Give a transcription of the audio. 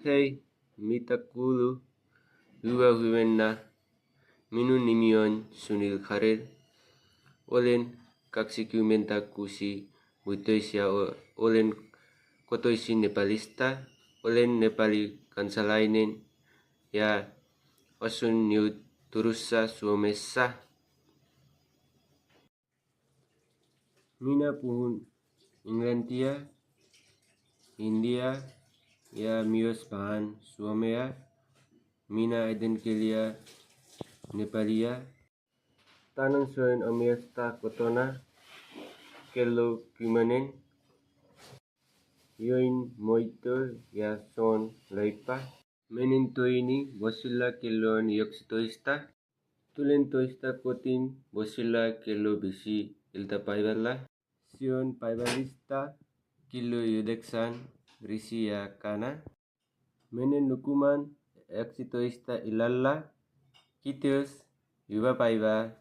Hei, mitä kuuluu? Hyvä huomenna. Minun nimi on Sunil Kharer. Olen 26-vuotias ja olen kotoisin Nepalista. Olen Nepali kansalainen ja asun nyt Turussa, Suomessa. Minä puhun englantia, hindia ja myös vähän suomea. Minä äidinkieliä Nepalia. Tänään söin omasta kotona kello 10. Join maitoa ja söin leipää. Menin töihin bussilla kello 11. Tulin töistä kotiin bussilla kello 5 iltapäivällä. Syön päivällistä kello 9 risi ja kana. Menen nukumaan 11 illalla. Kiitos. Hyvää päivää.